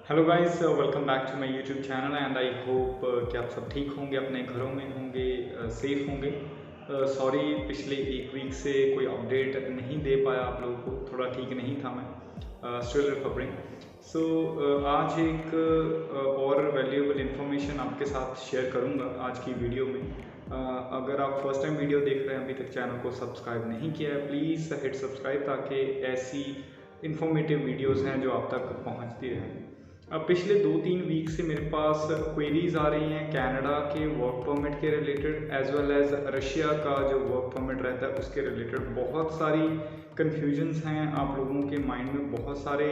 Hello guys, welcome back to my YouTube channel and I hope कि आप सब ठीक होंगे, अपने घरों में होंगे, सेफ होंगे। सॉरी, पिछले एक वीक से कोई अपडेट नहीं दे पाया आप लोगों को, थोड़ा ठीक नहीं था मैं, स्टिल रिकवरिंग। सो आज एक और वैल्यूएबल इन्फॉर्मेशन आपके साथ शेयर करूंगा आज की वीडियो में। अगर आप फर्स्ट टाइम वीडियो देख रहे हैं, अभी तक चैनल को सब्सक्राइब नहीं किया है, प्लीज़ हिट सब्सक्राइब ताकि ऐसी इन्फॉर्मेटिव वीडियोस हैं जो आप तक पहुंचती रहें। अब पिछले 2-3 वीक से मेरे पास क्वेरीज आ रही हैं कनाडा के वर्क परमिट के related as well as Russia का जो वर्क परमिट रहता है उसके रिलेटेड। बहुत सारी कन्फ्यूजन्स हैं आप लोगों के माइंड में, बहुत सारे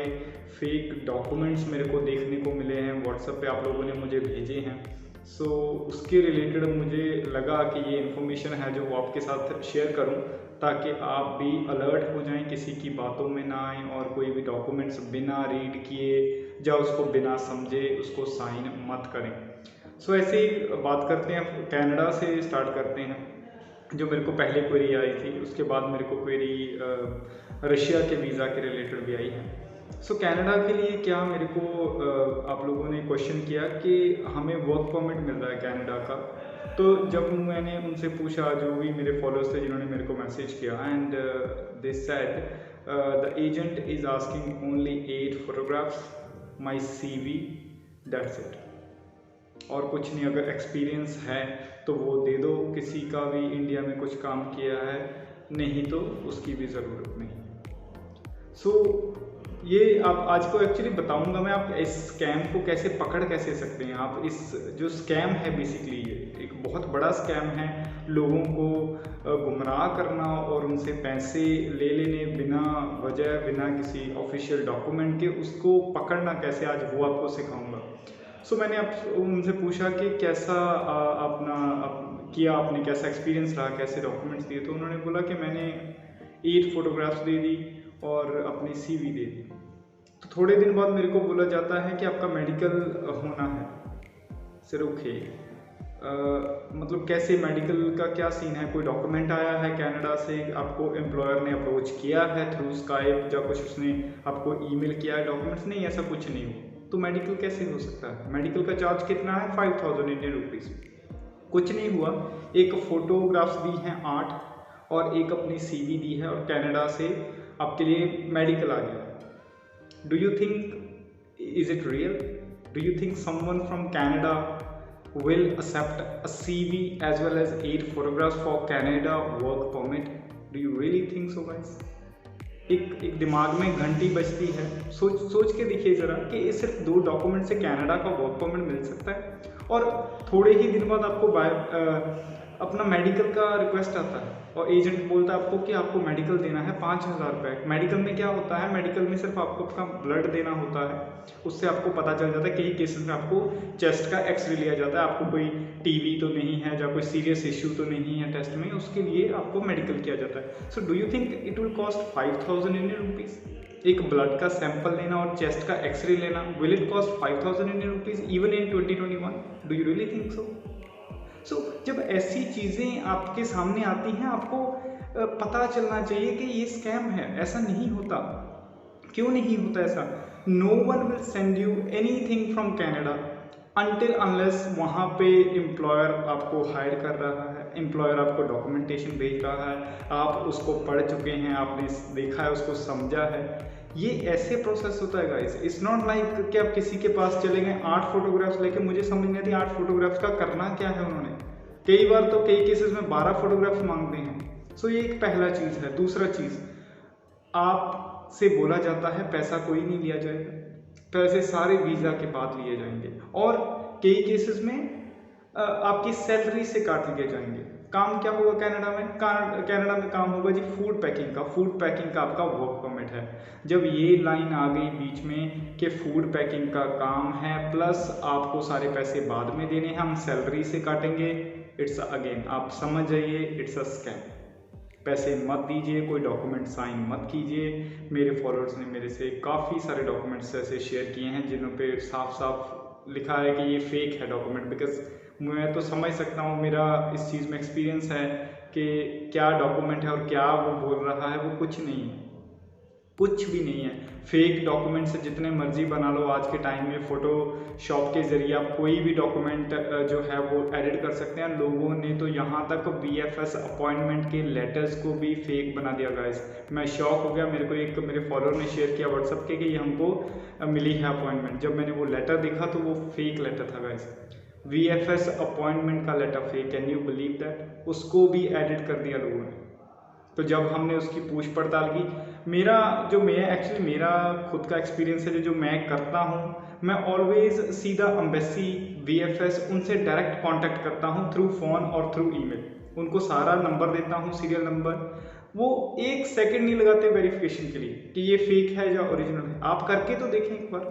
फेक डॉक्यूमेंट्स मेरे को देखने को मिले हैं, व्हाट्सएप पे आप लोगों ने मुझे भेजे हैं। सो उसके रिलेटेड मुझे लगा कि ये इन्फॉर्मेशन है जो वो आपके साथ शेयर करूं ताकि आप भी अलर्ट हो जाएं, किसी की बातों में ना आएँ और कोई भी डॉक्यूमेंट्स बिना रीड किए या उसको बिना समझे उसको साइन मत करें। सो ऐसे ही बात करते हैं, कनाडा से स्टार्ट करते हैं। जो मेरे को पहले क्वेरी आई थी, उसके बाद मेरे को क्वेरी रशिया के वीज़ा के रिलेटेड भी आई है। सो कनाडा के लिए क्या मेरे को आप लोगों ने क्वेश्चन किया कि हमें वर्क परमिट मिल रहा है कनाडा का। तो जब मैंने उनसे पूछा, जो भी मेरे फॉलोअर्स थे जिन्होंने मेरे को मैसेज किया, and they said the agent is asking only 8 photographs, my CV, that's it. और कुछ नहीं, अगर एक्सपीरियंस है तो वो दे दो, किसी का भी इंडिया में कुछ काम किया है, नहीं तो उसकी भी ज़रूरत नहीं। सो ये आप आज को एक्चुअली बताऊंगा मैं, आप इस स्कैम को कैसे पकड़ कैसे सकते हैं। आप इस जो स्कैम है, बेसिकली ये एक बहुत बड़ा स्कैम है, लोगों को गुमराह करना और उनसे पैसे ले लेने बिना वजह, बिना किसी ऑफिशियल डॉक्यूमेंट के, उसको पकड़ना कैसे, आज वो आपको सिखाऊंगा। सो मैंने आप उनसे पूछा कि कैसा किया आपने, कैसा एक्सपीरियंस रहा, कैसे डॉक्यूमेंट्स दिए। तो उन्होंने बोला कि मैंने 8 फोटोग्राफ्स दे दी और अपनी CV दे दी। तो थोड़े दिन बाद मेरे को बोला जाता है कि आपका मेडिकल होना है। सर ओके, मतलब कैसे मेडिकल का क्या सीन है, कोई डॉक्यूमेंट आया है कनाडा से, आपको एम्प्लॉयर ने अप्रोच किया है थ्रू स्काइप या कुछ उसने आपको ईमेल किया है डॉक्यूमेंट्स? नहीं, ऐसा कुछ नहीं हो तो मेडिकल कैसे हो सकता है? मेडिकल का चार्ज कितना है? 5000 इंडियन रुपीज़। कुछ नहीं हुआ, एक फ़ोटोग्राफ्स दी हैं 8 और एक अपनी CV दी है और कनाडा से आपके लिए मेडिकल आ गया। Do you think, is it real? Do you think someone from Canada will accept a CV as well as 8 photographs for Canada work permit? Do you really think so, guys? एक दिमाग में घंटी बजती है। सोच के देखिए ज़रा कि ये सिर्फ 2 डॉक्यूमेंट से कनाडा का वर्क परमिट मिल सकता है। और थोड़े ही दिन बाद आपको अपना मेडिकल का रिक्वेस्ट आता है और एजेंट बोलता है आपको कि आपको मेडिकल देना है 5000 रुपये। मेडिकल में क्या होता है? मेडिकल में सिर्फ आपको अपना ब्लड देना होता है, उससे आपको पता चल जाता है। कई केसेस में आपको चेस्ट का एक्सरे लिया जाता है, आपको कोई TB तो नहीं है या कोई सीरियस इश्यू तो नहीं है टेस्ट में, उसके लिए आपको मेडिकल किया जाता है। So do you think it will cost 5000 Indian rupees? एक ब्लड का सैंपल लेना और चेस्ट का एक्सरे लेना, will it cost 5000 Indian rupees even in 2021? Do you really think so? So जब ऐसी चीज़ें आपके सामने आती हैं, आपको पता चलना चाहिए कि ये स्कैम है, ऐसा नहीं होता। क्यों नहीं होता ऐसा? No one will send you anything from Canada until unless वहाँ पे एम्प्लॉयर आपको हायर कर रहा है, एम्प्लॉयर आपको डॉक्यूमेंटेशन भेज रहा है, आप उसको पढ़ चुके हैं, आपने देखा है, उसको समझा है। ये ऐसे प्रोसेस होता है गाइस। इट्स नॉट लाइक कि आप किसी के पास चले गए 8 फोटोग्राफ्स लेके। मुझे समझ नहीं आती 8 फोटोग्राफ्स का करना क्या है उन्होंने। कई बार तो कई केसेस में 12 फोटोग्राफ्स मांगते हैं। सो ये एक पहला चीज़ है। दूसरा चीज़, आपसे बोला जाता है पैसा कोई नहीं लिया जाएगा, पैसे सारे वीज़ा के बाद लिए जाएंगे और कई केसेस में आपकी सैलरी से काट लिए जाएंगे। काम क्या होगा कनाडा में? कनाडा में काम होगा जी फूड पैकिंग का। फूड पैकिंग का आपका वर्क परमिट है। जब ये लाइन आ गई बीच में कि फूड पैकिंग का काम है प्लस आपको सारे पैसे बाद में देने हैं, हम सैलरी से काटेंगे, इट्स अगेन, आप समझ जाइए, इट्स अ स्कैम। पैसे मत दीजिए, कोई डॉक्यूमेंट साइन मत कीजिए। मेरे फॉलोअर्स ने मेरे से काफ़ी सारे डॉक्यूमेंट्स ऐसे शेयर किए हैं जिन पे साफ साफ लिखा है कि ये फेक है डॉक्यूमेंट। बिकॉज मैं तो समझ सकता हूँ, मेरा इस चीज़ में एक्सपीरियंस है कि क्या डॉक्यूमेंट है और क्या वो बोल रहा है वो कुछ नहीं है। कुछ भी नहीं है। फेक डॉक्यूमेंट से जितने मर्जी बना लो, आज के टाइम में फोटोशॉप के जरिए आप कोई भी डॉक्यूमेंट जो है वो एडिट कर सकते हैं। लोगों ने तो यहाँ तक VFS अपॉइंटमेंट के लेटर्स को भी फेक बना दिया गाइस। मैं शॉक हो गया, मेरे को एक मेरे फॉलोअर ने शेयर किया व्हाट्सएप के कि ये हमको मिली है अपॉइंटमेंट। जब मैंने वो लेटर देखा तो वो फेक लेटर था गाइस। VFS अपॉइंटमेंट का letter fake, can you believe that? उसको भी एडिट कर दिया लोगों ने। तो जब हमने उसकी पूछ पड़ताल की, मेरा खुद का एक्सपीरियंस है जो मैं करता हूँ, मैं ऑलवेज सीधा एम्बेसी VFS उनसे डायरेक्ट कांटेक्ट करता हूँ थ्रू फ़ोन और थ्रू ईमेल। उनको सारा नंबर देता हूँ, सीरियल नंबर। वो 1 सेकंड नहीं लगाते वेरिफिकेशन के लिए कि ये फेक है या ओरिजिनल है। आप करके तो देखें एक बार,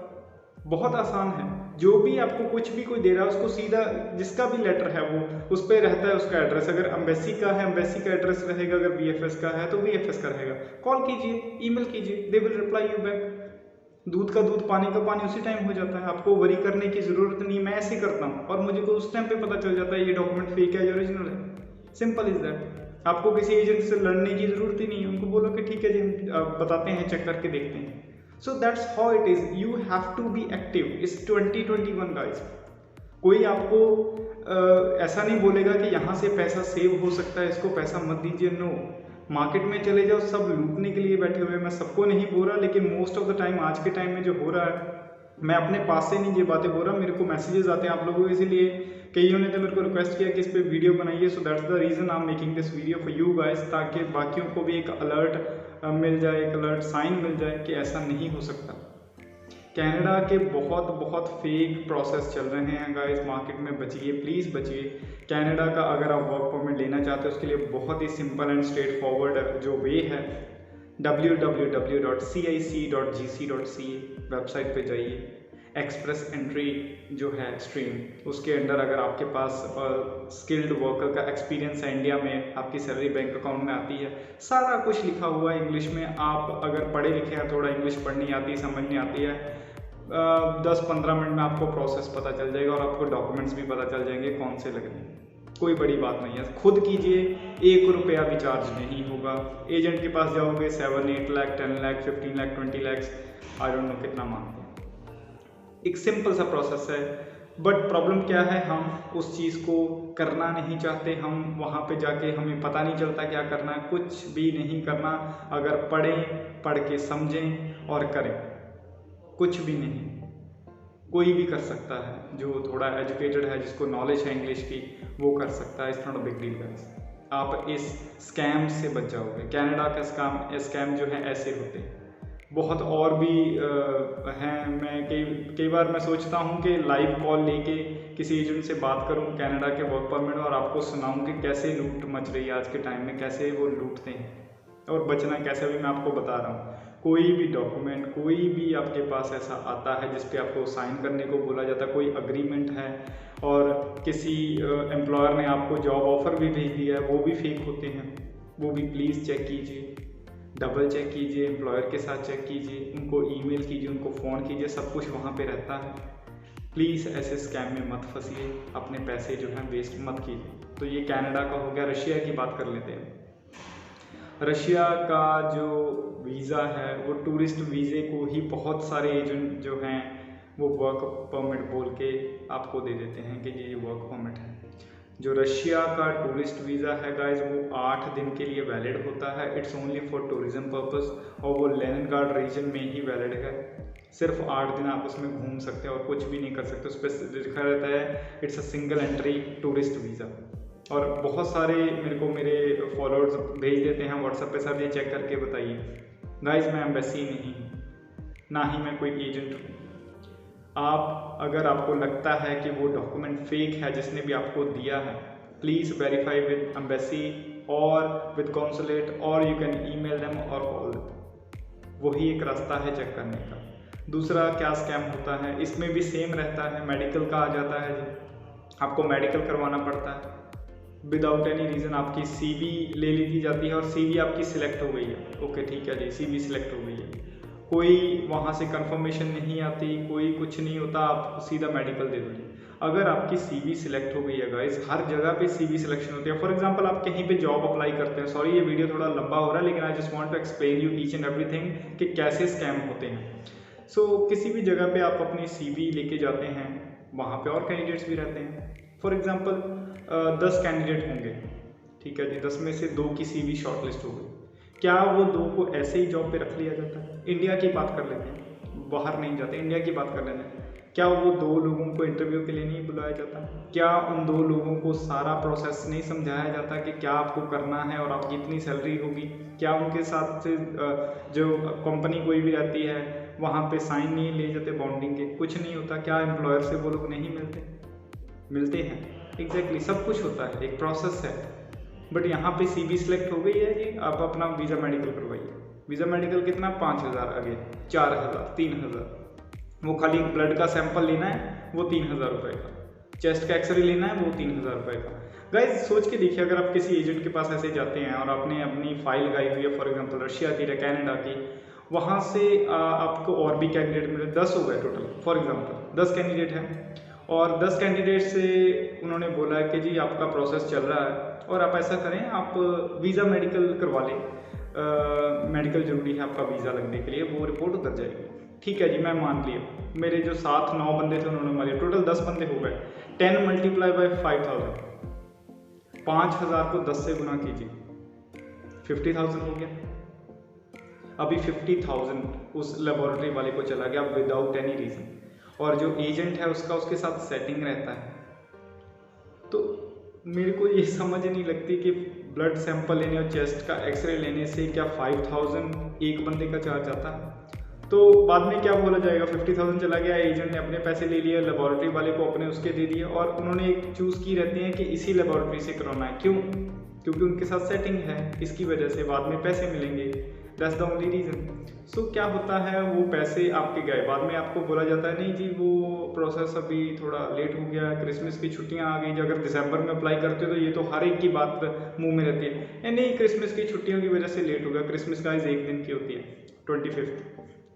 बहुत आसान है। जो भी आपको कुछ भी कोई दे रहा है उसको सीधा, जिसका भी लेटर है वो उस पर रहता है उसका एड्रेस। अगर एम्बेसी का है एम्बेसी का एड्रेस रहेगा, अगर VFS का है तो VFS का रहेगा। कॉल कीजिए, ईमेल कीजिए, they will reply you back. दूध का दूध पानी का पानी उसी टाइम हो जाता है। आपको वरी करने की जरूरत नहीं। मैं ऐसे करता हूँ और मुझे को उस टाइम पे पता चल जाता है ये डॉक्यूमेंट फेक है या ओरिजिनल है। Simple is that. आपको किसी एजेंट से लड़ने की जरूरत ही नहीं है। उनको बोलो कि ठीक है जी, हम बताते हैं, चेक करके देखते हैं। So that's how it is. You have to be active. It's 2021 guys. कोई आपको ऐसा नहीं बोलेगा कि यहाँ से पैसा सेव हो सकता है, इसको पैसा मत दीजिए। नो, मार्केट में चले जाओ, सब लूटने के लिए बैठे हुए हैं। मैं सबको नहीं बोल रहा, लेकिन मोस्ट ऑफ द टाइम आज के टाइम में जो हो रहा है, मैं अपने पास से नहीं ये बातें बोल रहा, मेरे को मैसेजेस आते हैं आप लोगों के, इसीलिए कईयों ने तो मेरे को रिक्वेस्ट किया कि इस पर वीडियो बनाइए। So that's the reason I am making this video for you guys, ताकि बाकियों को भी एक अलर्ट मिल जाए, एक अलर्ट साइन मिल जाए कि ऐसा नहीं हो सकता। कनाडा के बहुत फेक प्रोसेस चल रहे हैं गाइस, मार्केट में बचिए, प्लीज़ बचिए। कनाडा का अगर आप वर्क परमिट लेना चाहते हो, उसके लिए बहुत ही सिंपल एंड स्ट्रेट फॉरवर्ड जो वे है, www.cic.gc.ca वेबसाइट पे जाइए। एक्सप्रेस एंट्री जो है स्ट्रीम, उसके अंडर अगर आपके पास स्किल्ड वर्कर का एक्सपीरियंस है इंडिया में, आपकी सैलरी बैंक अकाउंट में आती है, सारा कुछ लिखा हुआ है इंग्लिश में। आप अगर पढ़े लिखे हैं, थोड़ा इंग्लिश पढ़नी आती है, समझनी आती है, 10-15 मिनट में आपको प्रोसेस पता चल जाएगा और आपको डॉक्यूमेंट्स भी पता चल जाएंगे कौन से लगने हैं। कोई बड़ी बात नहीं है, खुद कीजिए, 1 रुपया भी चार्ज नहीं होगा। एजेंट के पास जाओगे 7-8 lakh, 10 lakh, 15 lakh, 20 lakh, I don't know कितना मांगते हैं। एक सिंपल सा प्रोसेस है, बट प्रॉब्लम क्या है, हम उस चीज़ को करना नहीं चाहते। हम वहाँ पे जाके हमें पता नहीं चलता क्या करना है, कुछ भी नहीं करना। अगर पढ़ के समझें और करें, कुछ भी नहीं। कोई भी कर सकता है, जो थोड़ा एजुकेटेड है, जिसको नॉलेज है इंग्लिश की, वो कर सकता है। It's not a big deal guys. आप इस स्कैम से बच जाओगे। कनाडा का स्कैम जो है ऐसे होते हैं, बहुत और भी हैं। मैं कई बार मैं सोचता हूँ कि लाइव कॉल लेके किसी एजेंट से बात करूँ कनाडा के वर्क परमिट, और आपको सुनाऊँ कि कैसे लूट मच रही है आज के टाइम में, कैसे वो लूटते हैं और बचना कैसे, भी मैं आपको बता रहा हूँ। कोई भी डॉक्यूमेंट, कोई भी आपके पास ऐसा आता है जिस पे आपको साइन करने को बोला जाता है, कोई अग्रीमेंट है और किसी एम्प्लॉयर ने आपको जॉब ऑफर भी भेज दिया है, वो भी फेक होते हैं। वो भी प्लीज़ चेक कीजिए, डबल चेक कीजिए, एम्प्लॉयर के साथ चेक कीजिए, उनको ईमेल कीजिए, उनको फ़ोन कीजिए, सब कुछ वहाँ पे रहता है। प्लीज़ ऐसे स्कैम में मत फंसिए, अपने पैसे जो हैं वेस्ट मत कीजिए। तो ये कनाडा का हो गया। रशिया की बात कर लेते हैं। रशिया का जो वीज़ा है वो टूरिस्ट वीज़े को ही बहुत सारे एजेंट जो हैं वो वर्क परमिट बोल के आपको दे देते हैं कि ये वर्क परमिट है। जो रशिया का टूरिस्ट वीज़ा है गाइज, वो 8 दिन के लिए वैलिड होता है। It's only for tourism purpose, और वो लेनिनग्राड रीजन में ही वैलिड है। सिर्फ 8 दिन आप उसमें घूम सकते हैं और कुछ भी नहीं कर सकते। उस पर लिखा रहता है it's a single entry tourist visa. और बहुत सारे मेरे फॉलोअर्स भेज देते हैं व्हाट्सएप पे, सर ये चेक करके बताइए। गाइज मैं एम्बेसी नहीं हूँ, ना ही मैं कोई एजेंट हूँ। आप अगर आपको लगता है कि वो डॉक्यूमेंट फेक है जिसने भी आपको दिया है, प्लीज़ वेरीफाई विद एम्बेसी और विद कॉन्सुलेट, और यू कैन ईमेल देम और कॉल देम। वही एक रास्ता है चेक करने का। दूसरा क्या स्कैम होता है, इसमें भी सेम रहता है। मेडिकल का आ जाता है जी, आपको मेडिकल करवाना पड़ता है विदाउट एनी रीज़न। आपकी CV ले ली जाती है और CV आपकी सिलेक्ट हो गई है, ओके ठीक है जी, CV सिलेक्ट हो गई है, कोई वहाँ से कंफर्मेशन नहीं आती, कोई कुछ नहीं होता, आप सीधा मेडिकल दे दोगे। अगर आपकी सीवी सिलेक्ट हो गई है गाइस, हर जगह पे सीवी सिलेक्शन होती है। फॉर एग्जांपल आप कहीं पे जॉब अप्लाई करते हैं, सॉरी ये वीडियो थोड़ा लंबा हो रहा है, लेकिन I just want to explain you each and everything कि कैसे स्कैम होते हैं। सो किसी भी जगह पे आप अपनी सीवी लेके जाते हैं, वहाँ पे और कैंडिडेट्स भी रहते हैं। फॉर एग्जांपल 10 कैंडिडेट होंगे, ठीक है जी, 10 में से 2 की सीवी शॉर्टलिस्ट हो गई। क्या वो 2 को ऐसे ही जॉब पे रख लिया जाता है? इंडिया की बात कर लेते हैं, बाहर नहीं जाते, इंडिया की बात कर लेते हैं। क्या वो 2 लोगों को इंटरव्यू के लिए नहीं बुलाया जाता? क्या उन 2 लोगों को सारा प्रोसेस नहीं समझाया जाता कि क्या आपको करना है और आपकी इतनी सैलरी होगी? क्या उनके साथ से जो कंपनी कोई भी रहती है वहाँ पे साइन नहीं ले जाते बॉन्डिंग के? कुछ नहीं होता। क्या एम्प्लॉयर से वो लोग नहीं मिलते हैं? एग्जैक्टली सब कुछ होता है, एक प्रोसेस है। बट यहाँ पे सीवी सिलेक्ट हो गई है जी, आप अपना वीज़ा मेडिकल करवाइए। वीज़ा मेडिकल कितना? 5,000, आगे 4,000, 3,000। वो खाली ब्लड का सैंपल लेना है, वो 3,000 रुपये का। चेस्ट का एक्सरे लेना है, वो 3,000 रुपये का। गाइस सोच के देखिए, अगर आप किसी एजेंट के पास ऐसे जाते हैं और आपने अपनी फाइल लगाई हुई है, फॉर एग्जांपल रशिया की या कनाडा की, वहाँ से आपको और भी कैंडिडेट मिले, 10 हो गए टोटल, फॉर एग्जांपल 10 कैंडिडेट हैं, और 10 कैंडिडेट से उन्होंने बोला है कि जी आपका प्रोसेस चल रहा है और आप ऐसा करें, आप वीज़ा मेडिकल करवा लें, मेडिकल ज़रूरी है आपका वीज़ा लगने के लिए, वो रिपोर्ट उतर जाएगी। ठीक है जी, मैं मान लिया। मेरे जो 7-9 बंदे थे उन्होंने मारे, टोटल 10 बंदे हो गए। 10 मल्टीप्लाई बाई 5,000, 5,000 को 10 से गुना कीजिए, 50,000 हो गया। अभी 50,000 उस लेबोरेटरी वाले को चला गया विदाउट एनी रीज़न, और जो एजेंट है उसका उसके साथ सेटिंग रहता है। तो मेरे को ये समझ नहीं लगती कि ब्लड सैंपल लेने और चेस्ट का एक्सरे लेने से क्या 5,000 एक बंदे का चार्ज आता है? तो बाद में क्या बोला जाएगा? 50,000 चला गया, एजेंट ने अपने पैसे ले लिए, लेबोरेटरी वाले को अपने उसके दे दिए, और उन्होंने एक चूज़ की रहती है कि इसी लेबोरेटरी से करवाना है। क्यों? क्योंकि उनके साथ सेटिंग है, इसकी वजह से बाद में पैसे मिलेंगे। That's the only reason. So क्या होता है, वो पैसे आपके गए, बाद में आपको बोला जाता है नहीं जी वो प्रोसेस अभी थोड़ा लेट हो गया, क्रिसमस की छुट्टियां आ गई। अगर दिसंबर में अप्लाई करते हो तो ये तो हर एक की बात मुंह में रहती है, नहीं क्रिसमस की छुट्टियों की वजह से लेट हो गया। क्रिसमस गाइस 1 दिन की होती है, 25th,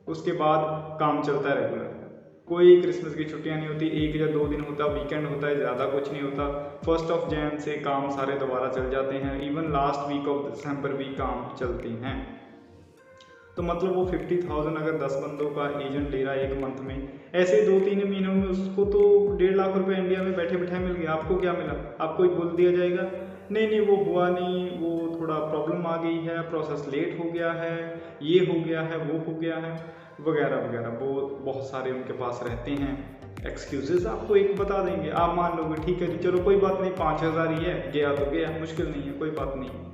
उसके बाद काम चलता है रेगुलर। कोई क्रिसमस की छुट्टियां नहीं होती, 1 या 2 दिन होता, वीकेंड होता है, ज़्यादा कुछ नहीं होता। 1 Jan से काम सारे दोबारा चल जाते हैं, even last week of December भी काम चलते हैं। तो मतलब वो 50,000 अगर 10 बंदों का एजेंट ले रहा है 1 मंथ में, ऐसे 2-3 महीनों में उसको तो 1.5 लाख रुपए इंडिया में बैठे बैठे मिल गया। आपको क्या मिला? आपको एक बोल दिया जाएगा नहीं वो हुआ नहीं, वो थोड़ा प्रॉब्लम आ गई है, प्रोसेस लेट हो गया है, ये हो गया है, वो हो गया है, वगैरह वगैरह। वो बहुत सारे उनके पास रहते हैं एक्सक्यूजेज, आपको एक बता देंगे, आप मान लोगे ठीक है जी चलो कोई बात नहीं, 5,000 ही है, गया तो गया, मुश्किल नहीं है, कोई बात नहीं।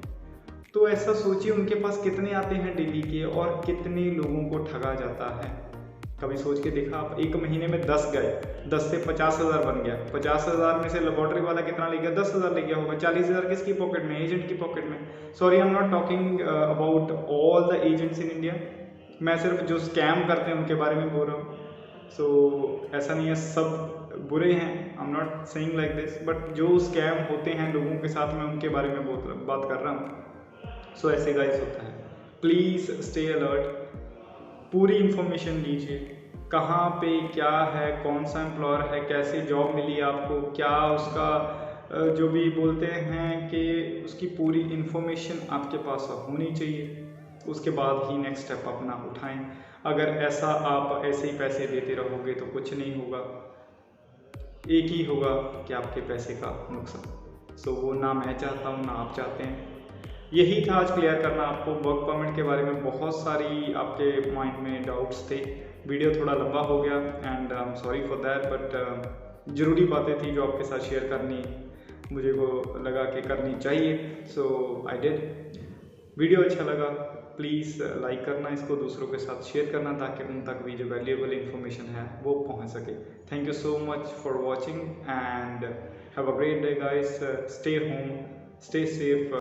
तो ऐसा सोचिए उनके पास कितने आते हैं डेली के, और कितने लोगों को ठगा जाता है। कभी सोच के देखा आप? 1 महीने में 10 गए, 10 से 50,000 बन गया। 50,000 में से लेबोरेटरी वाला कितना ले गया? 10,000 ले गया होगा। 40,000 किसकी पॉकेट में? एजेंट की पॉकेट में। Sorry, I am not talking about all the agents in India, मैं सिर्फ जो स्कैम करते हैं उनके बारे में बोल रहा हूँ। सो ऐसा नहीं है सब बुरे हैं, I am not saying like this, but जो स्कैम होते हैं लोगों के साथ में उनके बारे में बात कर रहा हूँ। सो ऐसे गाइस होता है। प्लीज़ स्टे अलर्ट, पूरी इन्फॉर्मेशन लीजिए, कहाँ पे क्या है, कौन सा एम्प्लॉयर है, कैसे जॉब मिली आपको, क्या उसका जो भी बोलते हैं कि उसकी पूरी इन्फॉर्मेशन आपके पास होनी चाहिए। उसके बाद ही नेक्स्ट स्टेप अपना उठाएं। अगर ऐसा आप ऐसे ही पैसे देते रहोगे तो कुछ नहीं होगा, एक ही होगा कि आपके पैसे का नुकसान। सो वो ना मैं चाहता हूँ ना आप चाहते हैं। यही था आज क्लियर करना आपको वर्क परमिट के बारे में। बहुत सारी आपके माइंड में डाउट्स थे, वीडियो थोड़ा लंबा हो गया and I am sorry for that, but ज़रूरी बातें थी जो आपके साथ शेयर करनी मुझे को लगा कि करनी चाहिए। सो आई डिड। वीडियो अच्छा लगा प्लीज़ लाइक करना, इसको दूसरों के साथ शेयर करना ताकि उन तक भी जो वैल्यूएबल इन्फॉर्मेशन है वो पहुंच सके। Thank you so much for watching and have a great day guys. Stay home, stay safe.